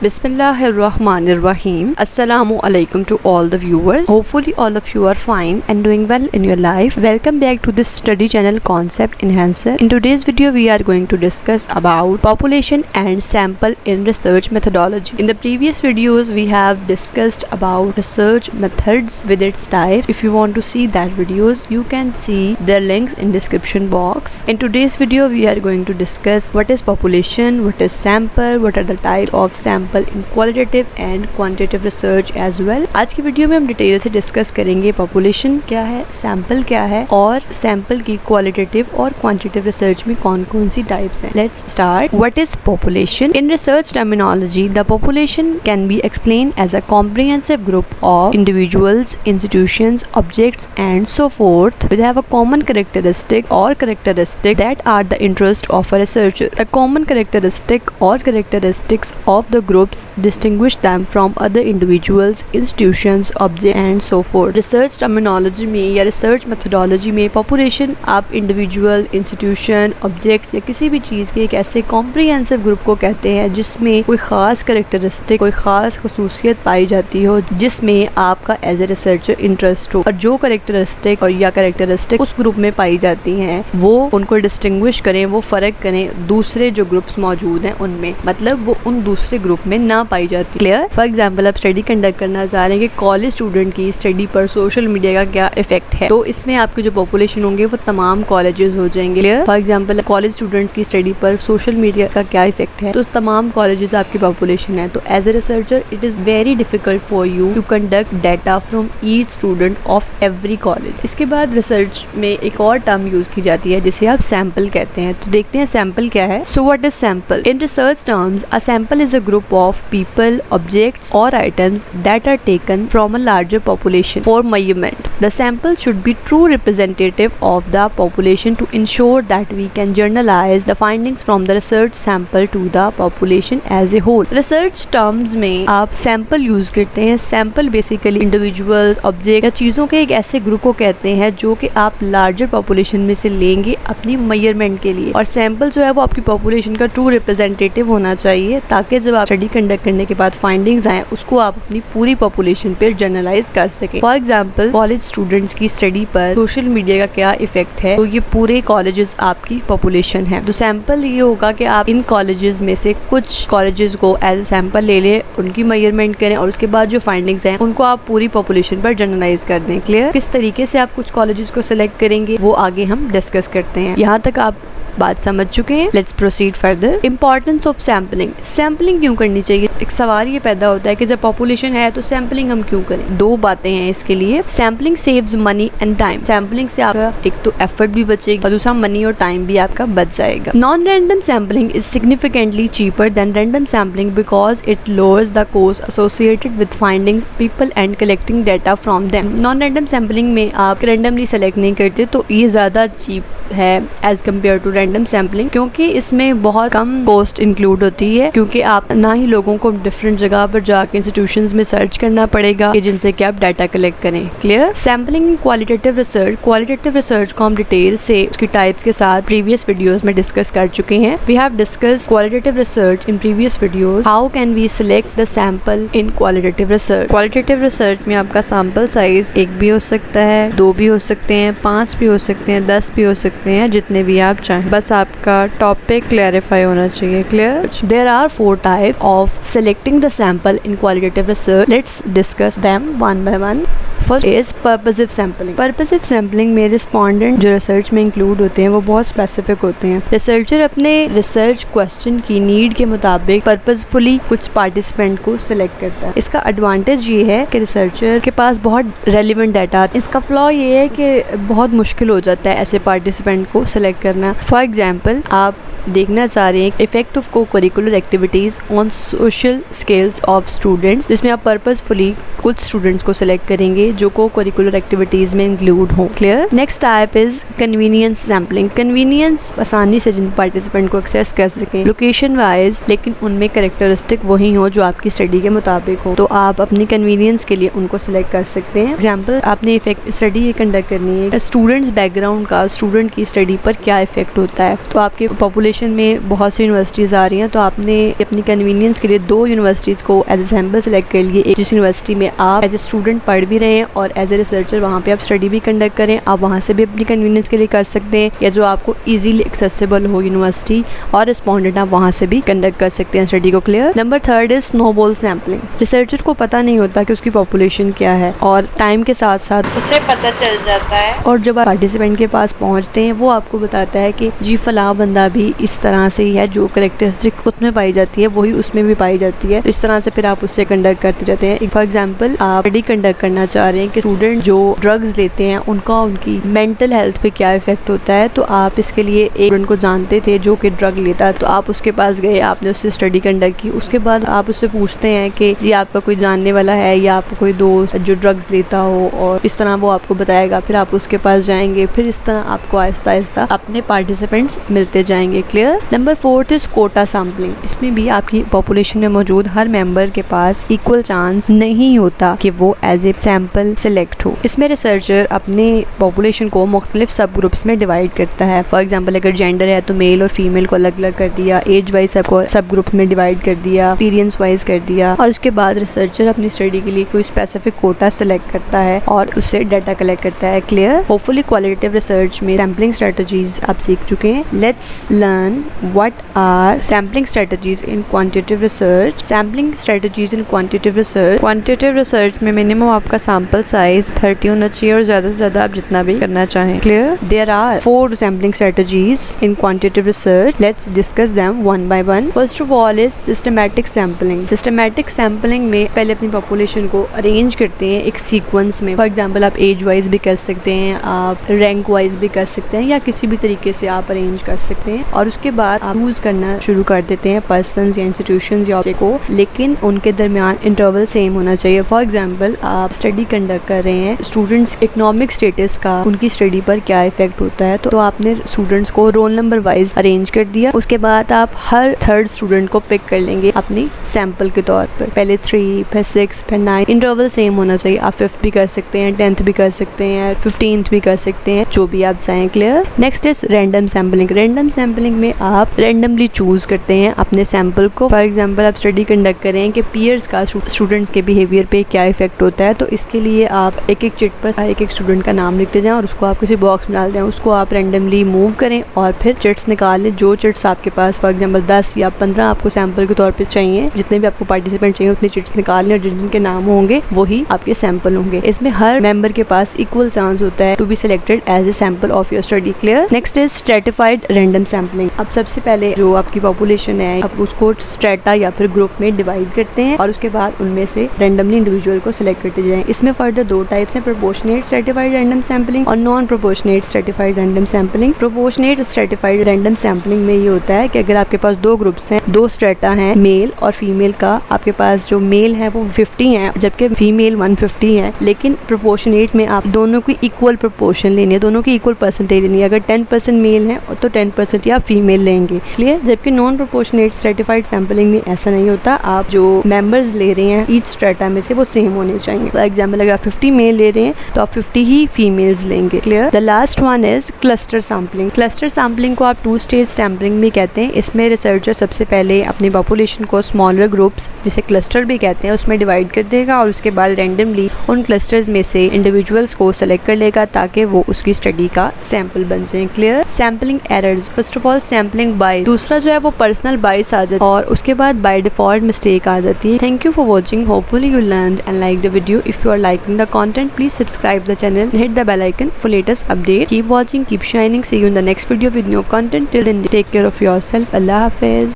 Bismillahirrahmanirrahim. Assalamu alaikum to all the viewers. Hopefully all of you are fine and doing well in your life. Welcome back to this study channel Concept Enhancer. In today's video we are going to discuss about population and sample in research methodology. In the previous videos we have discussed about research methods with its type. If you want to see that videos you can see their links in description box. In today's video we are going to discuss what is population, what is sample, what are the type of sample in qualitative and quantitative research as well. आज की video में हम detail से discuss करेंगे population क्या है, sample क्या है और सैंपल की क्वालिटेटिव और क्वांटिटेटिव रिसर्च में कौन कौन सी टाइप्स हैं. Let's start. What is population? In research terminology the population can be explain as a comprehensive group of individuals, institutions, objects and so forth with have a common characteristic और characteristic that are the interest of a researcher. The common characteristic और characteristics of the groups distinguish them from other individuals, institutions, objects and so forth. Research terminology में या research methodology में population आप individual, institution, object या किसी भी चीज़ के एक ऐसे comprehensive group को कहते हैं जिसमें कोई ख़ास characteristic, कोई ख़ास खसूसियत पाई जाती हो जिसमें आपका as a researcher interest हो, और जो characteristic और या characteristic उस group में पाई जाती हैं वो उनको distinguish करें, वो फ़र्क करें दूसरे जो groups मौजूद हैं उनमें, मतलब वो उन दूसरे ग्रुप में ना पाई जाती. क्लियर? फॉर एग्जाम्पल आप स्टडी कंडक्ट करना चाह रहे हैं कि कॉलेज स्टूडेंट की स्टडी पर सोशल मीडिया का क्या इफेक्ट है, तो इसमें आपके जो पॉपुलेशन होंगे वो तमाम कॉलेजेस हो जाएंगे. Clear? For example college students की स्टडी पर सोशल मीडिया का क्या इफेक्ट है, तो तमाम कॉलेजेस आपकी पॉपुलेशन है. तो as a researcher it is very difficult for you to conduct data from each student of every college. इसके बाद रिसर्च में एक और टर्म यूज की जाती है जिसे आप सैंपल कहते हैं. तो देखते हैं सैंपल क्या है. So what is sample? In research terms a sample is a group of people, objects or items that are taken from a larger population for measurement. The sample should be true representative of the population to ensure that we can generalize the findings from the research sample to the population as a whole. Research terms में आप sample use करते हैं. Sample basically individuals, objects या चीज़ों के एक ऐसे group को कहते हैं जो कि आप larger population में से लेंगे अपनी measurement के लिए, और sample जो है वो आपकी population का true representative होना चाहिए ताकि जब आप स्टडी कंडक्ट करने के बाद फाइंडिंग्स आए उसको आप अपनी पूरी पॉपुलेशन पर जनरलाइज कर सके. फॉर एग्जांपल कॉलेज स्टूडेंट्स की स्टडी पर सोशल मीडिया का क्या इफेक्ट है, तो ये पूरे कॉलेजेस आपकी पॉपुलेशन है. तो सैंपल ये होगा कि आप इन कॉलेजेस में से कुछ कॉलेजेस को एज ए सैंपल ले लें, उनकी मेजरमेंट करें और उसके बाद जो फाइंडिंग्स हैं उनको आप पूरी पॉपुलेशन पर जनरलाइज कर दें. क्लियर? किस तरीके से आप कुछ कॉलेजेस को सिलेक्ट करेंगे वो आगे हम डिस्कस करते हैं. यहाँ तक आप बात समझ चुके हैं. Let's proceed further. Importance of sampling. Sampling क्यों करनी चाहिए? एक सवाल ये पैदा होता है कि जब पॉपुलेशन है तो सैम्पलिंग हम क्यों करें? दो बातें हैं इसके लिए. Sampling saves money and time. Sampling से आपका एक तो एफर्ट भी बचेगा और दूसरा मनी और टाइम भी आपका बच जाएगा. Non random sampling is significantly cheaper than random sampling because it lowers the cost associated with findings people and collecting data from them. Non random sampling में आप रैंडमली सेलेक्ट नहीं करते तो ये ज़्यादा चीप है as compare to random sampling, क्योंकि इसमें बहुत कम कॉस्ट इंक्लूड होती है, क्योंकि आप ना ही लोगों को डिफरेंट जगह पर जाकर इंस्टीट्यूशंस में सर्च करना पड़ेगा कि जिनसे कि आप डाटा कलेक्ट करें. Clear? Sampling qualitative research. Qualitative research को हम डिटेल से उसकी टाइप्स के साथ प्रीवियस वीडियोस में डिस्कस कर चुके हैं. We have discuss qualitative research in previous videos. How can we select the sample in qualitative research? Qualitative research में आपका सैंपल साइज 1 भी हो सकता है, 2 भी हो सकते हैं, 5 भी हो सकते हैं, 10 भी हो सकते हैं, जितने भी आप चाहें. बस आपका टॉपिक क्लैरिफाई होना चाहिए. Clear? There are 4 type of selecting the sample in qualitative research. Let's discuss them one by one. First is purposive sampling. Purposive sampling में रिस्पोंडेंट जो रिसर्च में इंक्लूड होते हैं वो बहुत स्पेसिफिक होते हैं. रिसर्चर अपने रिसर्च क्वेश्चन की नीड के मुताबिक पर्पसफुली कुछ पार्टिसिपेंट को सिलेक्ट करता है. इसका एडवांटेज ये है कि रिसर्चर के पास बहुत रेलिवेंट डाटा. इसका फ्लॉ ये है कि बहुत मुश्किल हो जाता है ऐसे पार्टिसिपेंट को सिलेक्ट करना. फॉर एग्जाम्पल आप देखना चाह रहे हैं इफेक्ट ऑफ को curricular activities on social skills of students, जिसमें आप पर्पसफुली कुछ स्टूडेंट्स को सिलेक्ट करेंगे जो को करिकुलर एक्टिविटीज में इंक्लूड हो। Clear. Next type is convenience sampling. Convenience आसानी से जिन पार्टिसिपेंट को एक्सेस कर सकें लोकेशन वाइज, लेकिन उनमें कैरेक्टरिस्टिक वही हो जो आपकी स्टडी के मुताबिक हो, तो आप अपनी कन्वीनियंस के लिए उनको सिलेक्ट कर सकते हैं। एग्जाम्पल, आपने स्टडी ये कंडक्ट करनी है स्टूडेंट्स बैकग्राउंड का स्टूडेंट की स्टडी पर क्या इफेक्ट होता है। तो आपके पॉपुलेशन में बहुत सी यूनिवर्सिटीज आ रही हैं, तो आपने अपनी कन्वीनियंस के लिए 2 यूनिवर्सिटीज को एज ए सैम्पल सेलेक्ट कर लिए। जिस यूनिवर्सिटी में आप एज ए स्टूडेंट पढ़ भी रहे हैं और एज ए रिसर्चर वहाँ पे आप स्टडी भी कंडक्ट करें, आप वहाँ से भी अपनी कन्वीनियंस के लिए कर सकते हैं, या जो आपको इजीली एक्सेसिबल हो यूनिवर्सिटी और रिस्पॉन्डेंट, आप वहाँ से भी कंडक्ट कर सकते हैं स्टडी को। Clear. Number 3 is snowball sampling. Researcher को पता नहीं होता कि उसकी पॉपुलेशन क्या है, और टाइम के साथ साथ उससे पता चल जाता है, और जब आप पार्टिसिपेंट के पास पहुंचते हैं वो आपको बताता है कि जी फला बंदा भी इस तरह से ही है, जो कैरेक्टरिस्टिक उसमें पाई जाती है वही उसमें भी पाई जाती है। इस तरह से फिर आप उससे कंडक्ट करते जाते हैं। फॉर एग्जांपल, आप स्टडी कंडक्ट करना चाह रहे हैं कि स्टूडेंट जो ड्रग्स लेते हैं उनका उनकी मेंटल हेल्थ पे क्या इफेक्ट होता है, तो आप इसके लिए एक स्टूडेंट को जानते थे जो कि ड्रग लेता है, तो आप उसके पास गए, आपने उससे स्टडी कंडक्ट की। उसके बाद आप उससे पूछते हैं कि जी आपका कोई जानने वाला है या आपका कोई दोस्त जो ड्रग्स लेता हो, और इस तरह वो आपको बताएगा। फिर आप उसके पास जाएंगे, फिर इस तरह आपको आहिस्ता आहिस्ता अपने पार्टिसिपेंट्स मिलते जाएंगे। Clear. Number 4 is quota sampling. इसमें भी आपकी पॉपुलेशन में मौजूद हर मेंबर के पास इक्वल चांस नहीं होता कि वो एज ए सैंपल सिलेक्ट हो। इसमें रिसर्चर अपने पॉपुलेशन को मुख्तलिफ सब ग्रुप्स में डिवाइड करता है। फॉर एग्जाम्पल, अगर जेंडर है तो मेल और फीमेल को अलग अलग कर दिया, एज वाइज सबको सब ग्रुप में डिवाइड कर दिया, एक्सपीरियंस वाइज कर दिया, और उसके बाद रिसर्चर अपनी स्टडी के लिए कोई स्पेसिफिक कोटा सेलेक्ट करता है और उससे डाटा कलेक्ट करता है। क्लियर। होपफुली क्वालिटेटिव रिसर्च में सैम्पलिंग स्ट्रेटजीज आप सीख चुके हैं। Let's learn what are sampling strategies in quantitative research. Sampling strategies in quantitative research. Quantitative research में मिनिमम आपका सैंपल साइज 30 होना चाहिए और ज्यादा से ज्यादा आप जितना भी करना चाहें। Clear. There are 4 sampling strategies in quantitative research. Let's discuss them one by one. First of all is systematic sampling. Systematic sampling में पहले अपनी पॉपुलेशन को अरेंज करते हैं एक सीक्वेंस में। फॉर एग्जाम्पल, आप एज वाइज भी कर सकते हैं, आप रैंक वाइज भी कर सकते हैं, या किसी भी तरीके से आप अरेंज कर सकते हैं, और उसके बाद आप यूज करना शुरू कर देते हैं पर्सन्स या इंस्टीट्यूशंस या ऑब्जेक्ट को, लेकिन उनके दरमियान इंटरवल सेम होना चाहिए। फॉर एग्जाम्पल, आप स्टडी कंडक्ट कर रहे हैं, स्टूडेंट्स इकोनॉमिक स्टेटस का उनकी स्टडी पर क्या इफेक्ट होता है, तो आपने स्टूडेंट्स को रोल नंबर वाइज अरेंज कर दिया। उसके बाद आप हर 3rd स्टूडेंट को पिक कर लेंगे अपनी सैंपल के तौर पर, पहले 3, फिर 6, फिर 9, इंटरवल सेम होना चाहिए। आप 5th भी कर सकते हैं, 10th भी कर सकते हैं, 15th भी कर सकते हैं, जो भी आप चाहें। Clear. Next is random sampling. Random sampling में आप रैंडमली चूज करते हैं अपने सैंपल को। फॉर एग्जांपल, आप स्टडी कंडक्ट करें कि पीयर्स का स्टूडेंट्स के बिहेवियर पे क्या इफेक्ट होता है, तो इसके लिए आप एक एक चिट पर एक एक स्टूडेंट का नाम लिखते जाएं और उसको आप किसी बॉक्स में डाल दें, उसको आप रैंडमली मूव करें और फिर चिट्स निकाल लें। जो चिट्स आपके पास फॉर एग्जांपल 10 या 15 आपको सैंपल के तौर पे चाहिए, जितने भी आपको पार्टिसिपेंट चाहिए उतने चिट्स निकाल लें, और जिनके नाम होंगे वही आपके सैंपल होंगे। इसमें हर मेंबर के पास इक्वल चांस होता है to be selected as a sample of your study. Clear. Next is stratified random sampling. अब सबसे पहले जो आपकी पॉपुलेशन है, आप उसको स्ट्रेटा या फिर ग्रुप में डिवाइड करते हैं, और उसके बाद उनमें से रैंडमली इंडिविजुअल को सिलेक्ट करते जाएं। इसमें फर्दर 2 टाइप्स हैं, प्रोपोर्शनेट स्ट्रेटिफाइड रैंडम सैम्पलिंग और non proportionate stratified random sampling. Proportionate stratified random sampling में ये होता है कि अगर आपके पास 2 ग्रुप्स हैं, 2 स्ट्रेटा हैं, मेल और फीमेल का, आपके पास जो मेल है वो 50 है जबकि फीमेल 150 है, लेकिन प्रोपोर्शनेट में आप दोनों की इक्वल प्रोपोर्शन लेनी है, दोनों की इक्वल परसेंटेज लेनी है। अगर 10% मेल है तो 10% आप फीमेल लेंगे। क्लियर। जबकि नॉन प्रोपोर्शनेट स्ट्रेटिफाइड सैम्पलिंग में ऐसा नहीं होता, आप जो मेंबर्स ले रहे हैं ईच स्ट्रेटा में से वो सेम होने चाहिए। फॉर एग्जांपल, अगर आप 50 मेल ले रहे हैं तो आप 50 ही फीमेल्स लेंगे। Clear. The last one is cluster sampling. Cluster sampling को आप 2 स्टेज सैम्पलिंग भी कहते हैं। इसमें रिसर्चर सबसे पहले अपनी पॉपुलेशन को स्मॉलर ग्रुप्स, जिसे क्लस्टर भी कहते हैं, उसमें डिवाइड कर देगा, और उसके बाद रैंडमली उन क्लस्टर्स में से इंडिविजुअल्स को सेलेक्ट कर लेगा ताकि वो उसकी स्टडी का सैंपल बन जाए। Clear. Sampling errors. First of all sampling बाइस। दूसरा जो है वो पर्सनल बाइस आ जाता है, और उसके बाद बाय डिफॉल्ट मिस्टेक आ जाती है। Thank you for watching. Hopefully you learned and like the video. If you are liking the content, please subscribe the channel and hit the bell icon for latest update. Keep watching, keep shining. See you in the next video with new content. Till then, take care of yourself. Allah Hafiz.